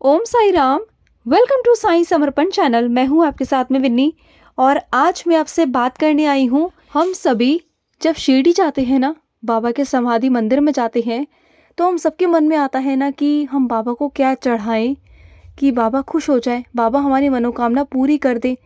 Om Sai Ram. Welcome to Sai Samarpan channel. मैं हूँ आपके साथ में विन्नी और आज मैं आपसे बात करने आई हूँ। हम सभी जब शिरडी जाते हैं ना, बाबा के समाधि मंदिर में जाते हैं, तो हम सबके मन में आता है ना कि हम बाबा को क्या चढ़ाएं कि बाबा खुश हो जाए, बाबा हमारी मनोकामना पूरी कर दे,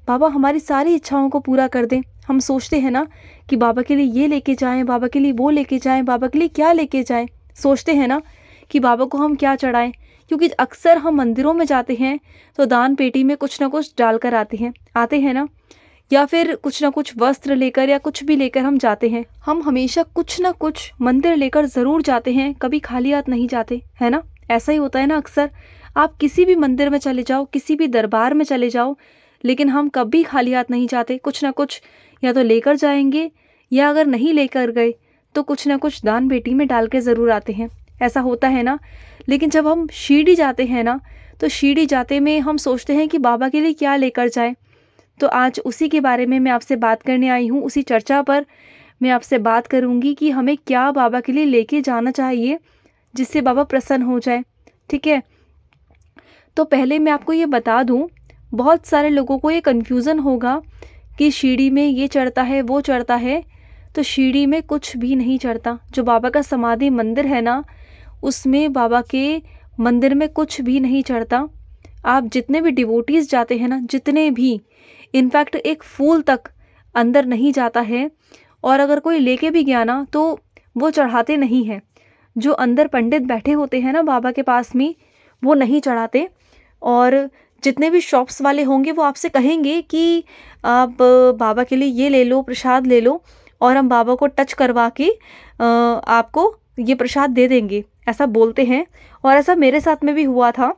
बाबा हमारी सारी इच्छाओं को पूरा कर दे। हम सोचते हैं ना कि बाबा के लिए ये लेके जाएं, बाबा के लिए वो लेके जाएं, बाबा के लिए क्या लेके जाएं। सोचते हैं ना कि बाबा को हम क्या चढ़ाएं, क्योंकि अक्सर हम मंदिरों में जाते हैं तो दान पेटी में कुछ ना कुछ डालकर आते हैं ना, या फिर कुछ ना कुछ वस्त्र लेकर या कुछ भी लेकर हम जाते हैं। हम हमेशा कुछ ना कुछ मंदिर लेकर ज़रूर जाते हैं, कभी खाली हाथ नहीं जाते, है ना। ऐसा ही होता है ना अक्सर। आप किसी भी मंदिर में चले जाओ, किसी भी दरबार में चले जाओ, लेकिन हम कभी खाली हाथ नहीं जाते। कुछ ना कुछ या तो लेकर जाएंगे, या अगर नहीं लेकर गए तो कुछ ना कुछ दान पेटी में डाल के ज़रूर आते हैं। ऐसा होता है ना। लेकिन जब हम शिरडी जाते हैं ना, तो शिरडी जाते में हम सोचते हैं कि बाबा के लिए क्या लेकर जाएं। तो आज उसी के बारे में मैं आपसे बात करने आई हूँ। उसी चर्चा पर मैं आपसे बात करूँगी कि हमें क्या बाबा के लिए लेके जाना चाहिए जिससे बाबा प्रसन्न हो जाए। ठीक है। तो पहले मैं आपको ये बता दूँ, बहुत सारे लोगों को ये कन्फ्यूज़न होगा कि शिरडी में ये चढ़ता है वो चढ़ता है। तो शिरडी में कुछ भी नहीं चढ़ता। जो बाबा का समाधि मंदिर है ना, उसमें बाबा के मंदिर में कुछ भी नहीं चढ़ता। आप जितने भी डिवोटीज़ जाते हैं ना, जितने भी, इनफैक्ट एक फूल तक अंदर नहीं जाता है। और अगर कोई लेके भी गया ना, तो वो चढ़ाते नहीं हैं। जो अंदर पंडित बैठे होते हैं ना बाबा के पास में, वो नहीं चढ़ाते। और जितने भी शॉप्स वाले होंगे वो आपसे कहेंगे कि आप बाबा के लिए ये ले लो, प्रसाद ले लो, और हम बाबा को टच करवा के आपको ये प्रसाद दे देंगे, ऐसा बोलते हैं। और ऐसा मेरे साथ में भी हुआ था।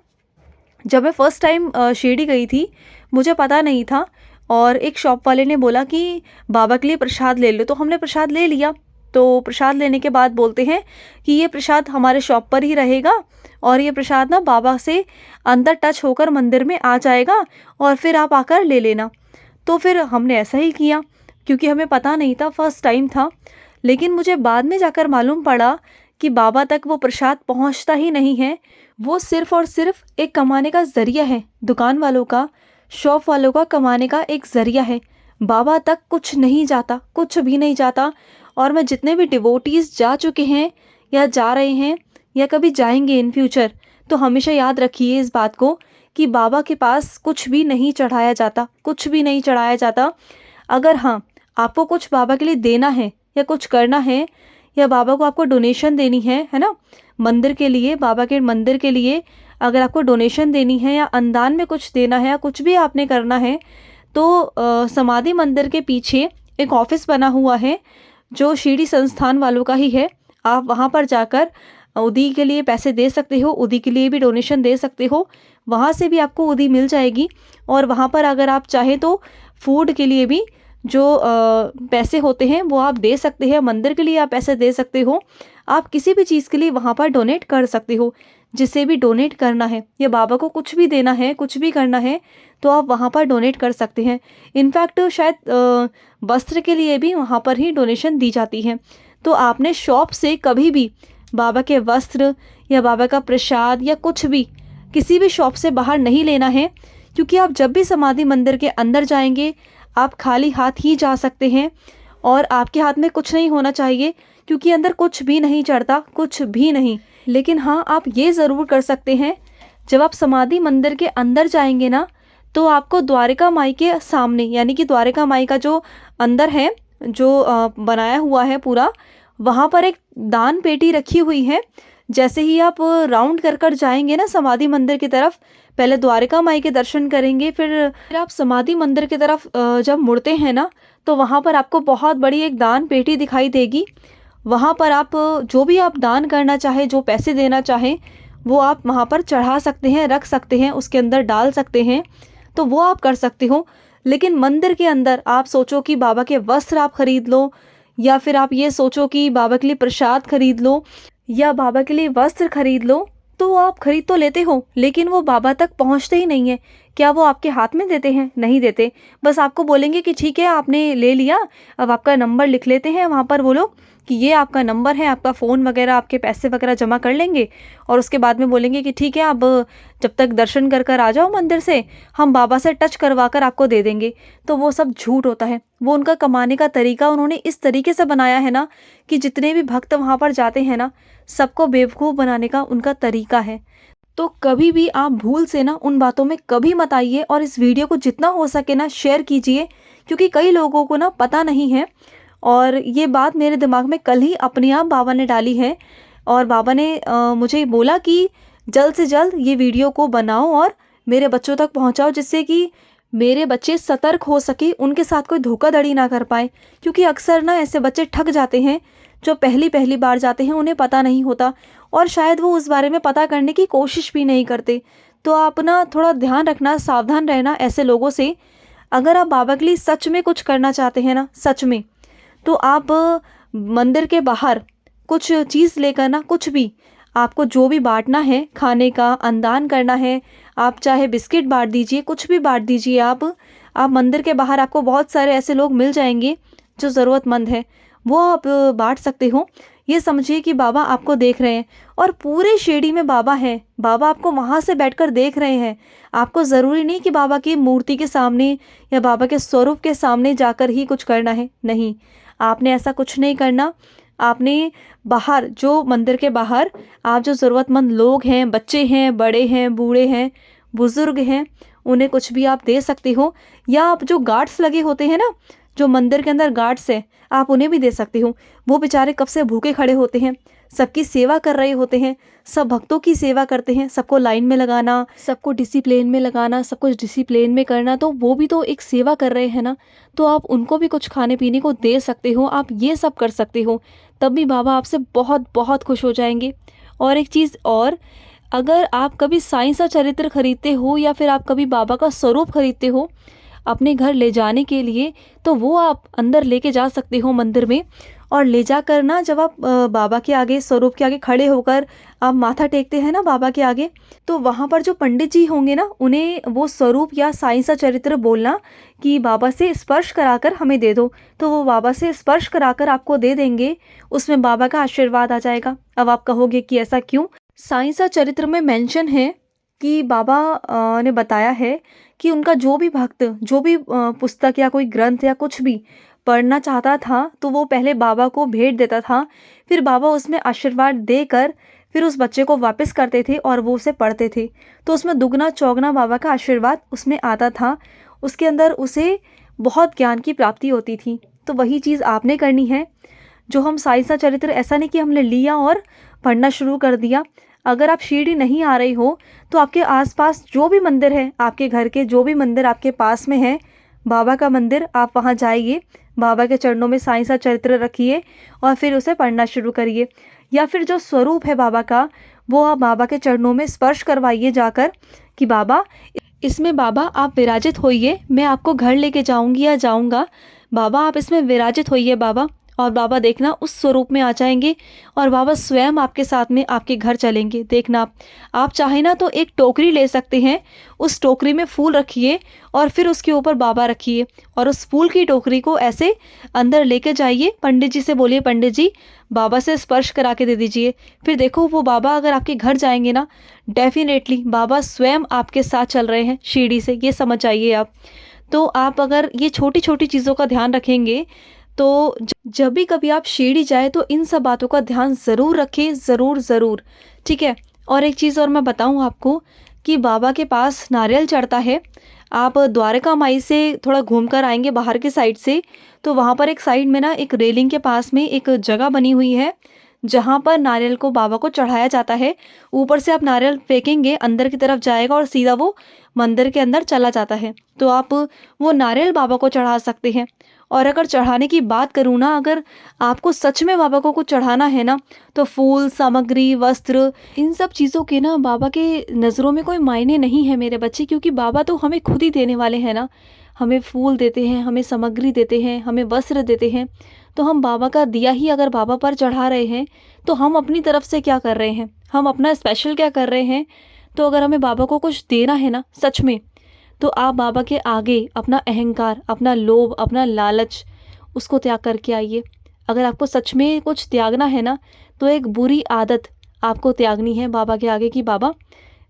जब मैं फ़र्स्ट टाइम शिरडी गई थी, मुझे पता नहीं था, और एक शॉप वाले ने बोला कि बाबा के लिए प्रसाद ले लो। तो हमने प्रसाद ले लिया। तो प्रसाद लेने के बाद बोलते हैं कि ये प्रसाद हमारे शॉप पर ही रहेगा, और ये प्रसाद ना बाबा से अंदर टच होकर मंदिर में आ जाएगा, और फिर आप आकर ले लेना। तो फिर हमने ऐसा ही किया, क्योंकि हमें पता नहीं था, फर्स्ट टाइम था। लेकिन मुझे बाद में जाकर मालूम पड़ा कि बाबा तक वो प्रसाद पहुंचता ही नहीं है। वो सिर्फ़ और सिर्फ एक कमाने का ज़रिया है, दुकान वालों का, शॉप वालों का कमाने का एक ज़रिया है। बाबा तक कुछ नहीं जाता, कुछ भी नहीं जाता। और मैं जितने भी डिवोटीज़ जा चुके हैं, या जा रहे हैं, या कभी जाएंगे इन फ्यूचर, तो हमेशा याद रखिए इस बात को कि बाबा के पास कुछ भी नहीं चढ़ाया जाता, कुछ भी नहीं चढ़ाया जाता। अगर हाँ, आपको कुछ बाबा के लिए देना है या कुछ करना है, या बाबा को आपको डोनेशन देनी है ना, मंदिर के लिए, बाबा के मंदिर के लिए अगर आपको डोनेशन देनी है, या अनुदान में कुछ देना है, या कुछ भी आपने करना है, तो समाधि मंदिर के पीछे एक ऑफिस बना हुआ है जो शिरडी संस्थान वालों का ही है। आप वहाँ पर जाकर उदी के लिए पैसे दे सकते हो, उदी के लिए भी डोनेशन दे सकते हो, वहाँ से भी आपको उदी मिल जाएगी। और वहाँ पर अगर आप चाहें तो फूड के लिए भी जो पैसे होते हैं वो आप दे सकते हैं। मंदिर के लिए आप पैसे दे सकते हो। आप किसी भी चीज़ के लिए वहाँ पर डोनेट कर सकते हो, जिसे भी डोनेट करना है, या बाबा को कुछ भी देना है, कुछ भी करना है, तो आप वहाँ पर डोनेट कर सकते हैं। इनफैक्ट शायद वस्त्र के लिए भी वहाँ पर ही डोनेशन दी जाती है। तो आपने शॉप से कभी भी बाबा के वस्त्र या बाबा का प्रसाद या कुछ भी किसी भी शॉप से बाहर नहीं लेना है, क्योंकि आप जब भी समाधि मंदिर के अंदर जाएंगे, आप खाली हाथ ही जा सकते हैं। और आपके हाथ में कुछ नहीं होना चाहिए, क्योंकि अंदर कुछ भी नहीं चढ़ता, कुछ भी नहीं। लेकिन हाँ, आप ये ज़रूर कर सकते हैं, जब आप समाधि मंदिर के अंदर जाएंगे ना, तो आपको द्वारिका माई के सामने, यानी कि द्वारिका माई का जो अंदर है, जो बनाया हुआ है पूरा, वहाँ पर एक दान पेटी रखी हुई है। जैसे ही आप राउंड कर कर जाएंगे ना समाधि मंदिर की तरफ, पहले द्वारिका माई के दर्शन करेंगे, फिर आप समाधि मंदिर की तरफ जब मुड़ते हैं ना, तो वहाँ पर आपको बहुत बड़ी एक दान पेटी दिखाई देगी। वहाँ पर आप जो भी आप दान करना चाहे, जो पैसे देना चाहें, वो आप वहाँ पर चढ़ा सकते हैं, रख सकते हैं, उसके अंदर डाल सकते हैं। तो वो आप कर सकते हो। लेकिन मंदिर के अंदर आप सोचो कि बाबा के वस्त्र आप खरीद लो, या फिर आप ये सोचो कि बाबा के लिए प्रसाद खरीद लो, या बाबा के लिए वस्त्र खरीद लो, तो आप खरीद तो लेते हो, लेकिन वो बाबा तक पहुंचते ही नहीं है। क्या वो आपके हाथ में देते हैं? नहीं देते। बस आपको बोलेंगे कि ठीक है, आपने ले लिया, अब आपका नंबर लिख लेते हैं वहाँ पर वो लोग, कि ये आपका नंबर है, आपका फ़ोन वगैरह, आपके पैसे वगैरह जमा कर लेंगे और उसके बाद में बोलेंगे कि ठीक है, अब जब तक दर्शन कर कर आ जाओ मंदिर से, हम बाबा से टच करवा कर आपको दे देंगे। तो वो सब झूठ होता है। वो उनका कमाने का तरीका उन्होंने इस तरीके से बनाया है ना कि जितने भी भक्त वहाँ पर जाते हैं ना, सबको बेवकूफ़ बनाने का उनका तरीका है। तो कभी भी आप भूल से ना उन बातों में कभी मत आइए और इस वीडियो को जितना हो सके ना शेयर कीजिए, क्योंकि कई लोगों को ना पता नहीं है। और ये बात मेरे दिमाग में कल ही अपने आप बाबा ने डाली है और बाबा ने मुझे बोला कि जल्द से जल्द ये वीडियो को बनाओ और मेरे बच्चों तक पहुंचाओ, जिससे कि मेरे बच्चे सतर्क हो सके, उनके साथ कोई धोखाधड़ी ना कर पाए। क्योंकि अक्सर ना ऐसे बच्चे ठग जाते हैं जो पहली पहली बार जाते हैं, उन्हें पता नहीं होता और शायद वो उस बारे में पता करने की कोशिश भी नहीं करते। तो आप ना थोड़ा ध्यान रखना, सावधान रहना ऐसे लोगों से। अगर आप बाबा के लिए सच में कुछ करना चाहते हैं ना, सच में, तो आप मंदिर के बाहर कुछ चीज़ लेकर ना, कुछ भी आपको जो भी बांटना है, खाने का अन्नदान करना है, आप चाहे बिस्किट बांट दीजिए, कुछ भी बांट दीजिए। आप मंदिर के बाहर आपको बहुत सारे ऐसे लोग मिल जाएंगे जो ज़रूरतमंद है, वो आप बांट सकते हो। ये समझिए कि बाबा आपको देख रहे हैं और पूरे शिरडी में बाबा है, बाबा आपको वहाँ से बैठकर देख रहे हैं। आपको ज़रूरी नहीं कि बाबा की मूर्ति के सामने या बाबा के स्वरूप के सामने जाकर ही कुछ करना है, नहीं, आपने ऐसा कुछ नहीं करना। आपने बाहर, जो मंदिर के बाहर आप जो ज़रूरतमंद लोग हैं, बच्चे हैं, बड़े हैं, बूढ़े हैं, बुज़ुर्ग हैं, उन्हें कुछ भी आप दे सकते हो। या आप जो गार्ड्स लगे होते हैं ना, जो मंदिर के अंदर गार्ड्स हैं, आप उन्हें भी दे सकते हो। वो बेचारे कब से भूखे खड़े होते हैं, सबकी सेवा कर रहे होते हैं, सब भक्तों की सेवा करते हैं, सबको लाइन में लगाना, सबको डिसिप्लिन में लगाना, सब कुछ डिसिप्लिन में करना, तो वो भी तो एक सेवा कर रहे हैं ना। तो आप उनको भी कुछ खाने पीने को दे सकते हो, आप ये सब कर सकते हो, तब भी बाबा आपसे बहुत बहुत खुश हो जाएंगे। और एक चीज़ और, अगर आप कभी साईं सा चरित्र खरीदते हो या फिर आप कभी बाबा का स्वरूप खरीदते हो अपने घर ले जाने के लिए, तो वो आप अंदर लेके जा सकते हो मंदिर में। और ले जाकर ना, जब आप बाबा के आगे, स्वरूप के आगे खड़े होकर आप माथा टेकते हैं ना बाबा के आगे, तो वहाँ पर जो पंडित जी होंगे ना, उन्हें वो स्वरूप या साईं सा चरित्र बोलना कि बाबा से स्पर्श कराकर हमें दे दो। तो वो बाबा से स्पर्श कराकर आपको दे देंगे, उसमें बाबा का आशीर्वाद आ जाएगा। अब आप कहोगे कि ऐसा क्यों? साईं सा चरित्र में मेंशन है कि बाबा ने बताया है कि उनका जो भी भक्त, जो भी पुस्तक या कोई ग्रंथ या कुछ भी पढ़ना चाहता था, तो वो पहले बाबा को भेंट देता था, फिर बाबा उसमें आशीर्वाद देकर फिर उस बच्चे को वापस करते थे और वो उसे पढ़ते थे। तो उसमें दुगना चौगना बाबा का आशीर्वाद उसमें आता था, उसके अंदर उसे बहुत ज्ञान की प्राप्ति होती थी। तो वही चीज़ आपने करनी है। जो हम साईं सा चरित्र, ऐसा नहीं कि हमने लिया और पढ़ना शुरू कर दिया। अगर आप शिरडी नहीं आ रहे हो, तो आपके आसपास जो भी मंदिर है, आपके घर के जो भी मंदिर आपके पास में है, बाबा का मंदिर, आप वहाँ जाइए, बाबा के चरणों में साईं सा चरित्र रखिए और फिर उसे पढ़ना शुरू करिए। या फिर जो स्वरूप है बाबा का, वो आप बाबा के चरणों में स्पर्श करवाइए जाकर कि बाबा, इसमें बाबा आप विराजित होइए, मैं आपको घर लेके जाऊंगी या जाऊंगा, बाबा आप इसमें विराजित होइए बाबा। और बाबा देखना उस स्वरूप में आ जाएंगे और बाबा स्वयं आपके साथ में आपके घर चलेंगे। देखना आप चाहे ना तो एक टोकरी ले सकते हैं, उस टोकरी में फूल रखिए और फिर उसके ऊपर बाबा रखिए और उस फूल की टोकरी को ऐसे अंदर लेके जाइए। पंडित जी से बोलिए, पंडित जी बाबा से स्पर्श करा के दे दीजिए। फिर देखो वो बाबा अगर आपके घर जाएंगे ना, डेफिनेटली बाबा स्वयं आपके साथ चल रहे हैं शिरडी से, ये समझ जाइए आप। तो आप अगर ये छोटी छोटी चीज़ों का ध्यान रखेंगे, तो जब भी कभी आप शिरडी जाए तो इन सब बातों का ध्यान ज़रूर रखें, ज़रूर ज़रूर, ठीक है। और एक चीज़ और मैं बताऊं आपको कि बाबा के पास नारियल चढ़ता है। आप द्वारका माई से थोड़ा घूम कर आएंगे बाहर की साइड से, तो वहाँ पर एक साइड में ना, एक रेलिंग के पास में एक जगह बनी हुई है जहाँ पर नारियल को बाबा को चढ़ाया जाता है। ऊपर से आप नारियल फेंकेंगे, अंदर की तरफ जाएगा और सीधा वो मंदिर के अंदर चला जाता है। तो आप वो नारियल बाबा को चढ़ा सकते हैं। और अगर चढ़ाने की बात करूँ ना, अगर आपको सच में बाबा को कुछ चढ़ाना है ना, तो फूल, सामग्री, वस्त्र, इन सब चीज़ों के ना बाबा के नज़रों में कोई मायने नहीं है मेरे बच्चे, क्योंकि बाबा तो हमें खुद ही देने वाले हैं ना। हमें फूल देते हैं, हमें सामग्री देते हैं, हमें वस्त्र देते हैं। तो हम बाबा का दिया ही अगर बाबा पर चढ़ा रहे हैं, तो हम अपनी तरफ से क्या कर रहे हैं, हम अपना स्पेशल क्या कर रहे हैं। तो अगर हमें बाबा को कुछ देना है ना सच में, तो आप बाबा के आगे अपना अहंकार, अपना लोभ, अपना लालच, उसको त्याग करके आइए। अगर आपको सच में कुछ त्यागना है ना, तो एक बुरी आदत आपको त्यागनी है बाबा के आगे कि बाबा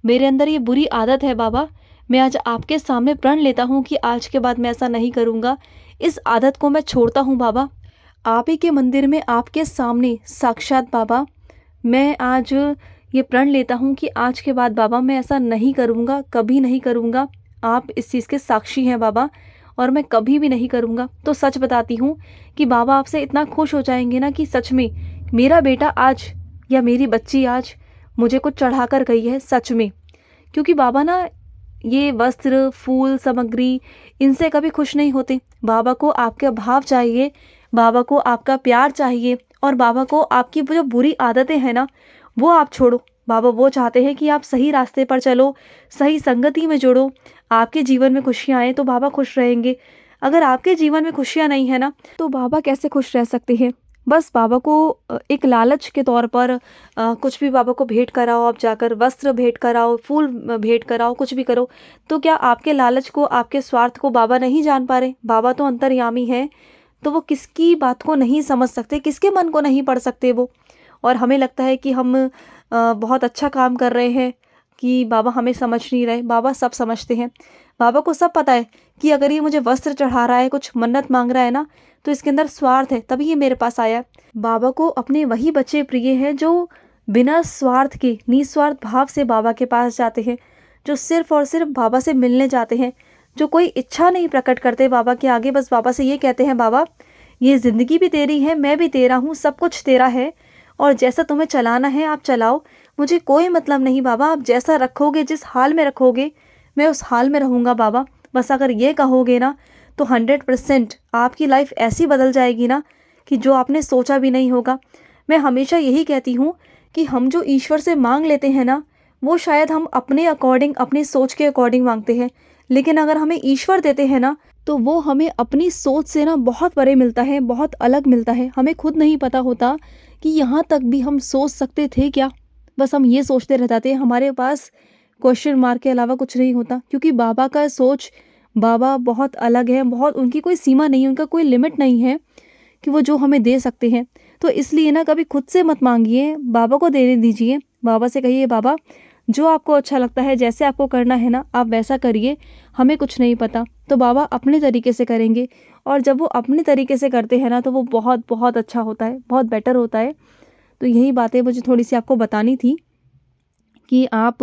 मेरे अंदर ये बुरी आदत है बाबा, मैं आज आपके सामने प्रण लेता हूँ कि आज के बाद मैं ऐसा नहीं करूँगा, इस आदत को मैं छोड़ता हूँ बाबा। आप ही के मंदिर में आपके सामने साक्षात बाबा मैं आज ये प्रण लेता हूँ कि आज के बाद बाबा मैं ऐसा नहीं करूँगा, कभी नहीं करूँगा। आप इस चीज़ के साक्षी हैं बाबा, और मैं कभी भी नहीं करूँगा। तो सच बताती हूँ कि बाबा आपसे इतना खुश हो जाएंगे ना कि सच में मेरा बेटा आज या मेरी बच्ची आज मुझे कुछ चढ़ा कर गई है सच में। क्योंकि बाबा ना ये वस्त्र, फूल, सामग्री इनसे कभी खुश नहीं होते। बाबा को आपके भाव चाहिए, बाबा को आपका प्यार चाहिए, और बाबा को आपकी जो बुरी आदतें हैं ना वो आप छोड़ो। बाबा वो चाहते हैं कि आप सही रास्ते पर चलो, सही संगति में जुड़ो, आपके जीवन में खुशियाँ आए तो बाबा खुश रहेंगे। अगर आपके जीवन में खुशियाँ नहीं है ना, तो बाबा कैसे खुश रह सकते हैं। बस बाबा को एक लालच के तौर पर कुछ भी बाबा को भेंट कराओ, आप जाकर वस्त्र भेंट कराओ, फूल भेंट कराओ, कुछ भी करो, तो क्या आपके लालच को, आपके स्वार्थ को बाबा नहीं जान पा रहे? बाबा तो अंतर्यामी है, तो वो किसकी बात को नहीं समझ सकते, किसके मन को नहीं पढ़ सकते वो। और हमें लगता है कि हम बहुत अच्छा काम कर रहे हैं, कि बाबा हमें समझ नहीं रहे। बाबा सब समझते हैं। बाबा को सब पता है कि अगर ये मुझे वस्त्र चढ़ा रहा है, कुछ मन्नत मांग रहा है ना, तो इसके अंदर स्वार्थ है, तभी ये मेरे पास आया। बाबा को अपने वही बच्चे प्रिय हैं जो बिना स्वार्थ के, निस्वार्थ भाव से बाबा के पास जाते हैं, जो सिर्फ और सिर्फ बाबा से मिलने जाते हैं, जो कोई इच्छा नहीं प्रकट करते बाबा के आगे। बस बाबा से ये कहते हैं, बाबा ये ज़िंदगी भी तेरी है, मैं भी तेरा हूँ, सब कुछ तेरा है, और जैसा तुम्हें चलाना है आप चलाओ, मुझे कोई मतलब नहीं बाबा। आप जैसा रखोगे, जिस हाल में रखोगे, मैं उस हाल में रहूँगा बाबा। बस अगर ये कहोगे ना, तो 100% आपकी लाइफ ऐसी बदल जाएगी ना कि जो आपने सोचा भी नहीं होगा। मैं हमेशा यही कहती हूँ कि हम जो ईश्वर से मांग लेते हैं ना, वो शायद हम अपने अकॉर्डिंग, अपनी सोच के अकॉर्डिंग मांगते हैं, लेकिन अगर हमें ईश्वर देते हैं ना, तो वो हमें अपनी सोच से ना बहुत परे मिलता है, बहुत अलग मिलता है। हमें खुद नहीं पता होता कि यहाँ तक भी हम सोच सकते थे क्या। बस हम ये सोचते रह जाते हैं, हमारे पास क्वेश्चन मार्क के अलावा कुछ नहीं होता। क्योंकि बाबा का सोच, बाबा बहुत अलग है, बहुत, उनकी कोई सीमा नहीं है, उनका कोई लिमिट नहीं है कि वो जो हमें दे सकते हैं। तो इसलिए ना कभी खुद से मत मांगिए, बाबा को देने दीजिए। बाबा से कहिए, बाबा जो आपको अच्छा लगता है, जैसे आपको करना है ना, आप वैसा करिए, हमें कुछ नहीं पता। तो बाबा अपने तरीके से करेंगे, और जब वो अपने तरीके से करते हैं ना, तो वो बहुत बहुत अच्छा होता है, बहुत बेटर होता है। तो यही बातें मुझे थोड़ी सी आपको बतानी थी कि आप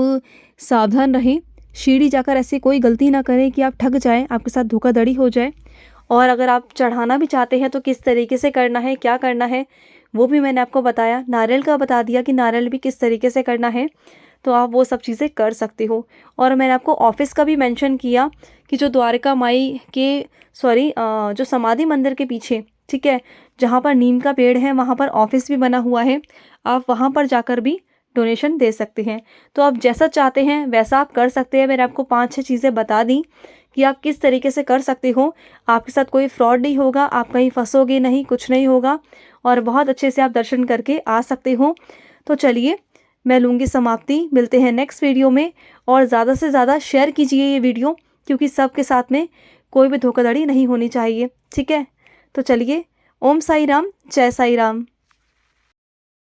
सावधान रहें, शिरडी जाकर ऐसी कोई गलती ना करें कि आप ठग जाएं, आपके साथ धोखाधड़ी हो जाए। और अगर आप चढ़ाना भी चाहते हैं तो किस तरीके से करना है, क्या करना है, वो भी मैंने आपको बताया। नारियल का बता दिया कि नारियल भी किस तरीके से करना है, तो आप वो सब चीज़ें कर सकते हो। और मैंने आपको ऑफिस का भी मेंशन किया कि जो द्वारका माई के, जो समाधि मंदिर के पीछे, ठीक है, जहाँ पर नीम का पेड़ है, वहाँ पर ऑफिस भी बना हुआ है। आप वहाँ पर जाकर भी डोनेशन दे सकते हैं। तो आप जैसा चाहते हैं वैसा आप कर सकते हैं। मैंने आपको 5-6 चीज़ें बता दी कि आप किस तरीके से कर सकते हो। आपके साथ कोई फ्रॉड नहीं होगा, आप कहीं फंसोगे नहीं, कुछ नहीं होगा, और बहुत अच्छे से आप दर्शन करके आ सकते हो। तो चलिए, मैं लूँगी समाप्ति। मिलते हैं नेक्स्ट वीडियो में, और ज़्यादा से ज़्यादा शेयर कीजिए ये वीडियो, क्योंकि सबके साथ में कोई भी धोखाधड़ी नहीं होनी चाहिए, ठीक है। तो चलिए, ओम साई राम, जय साई राम।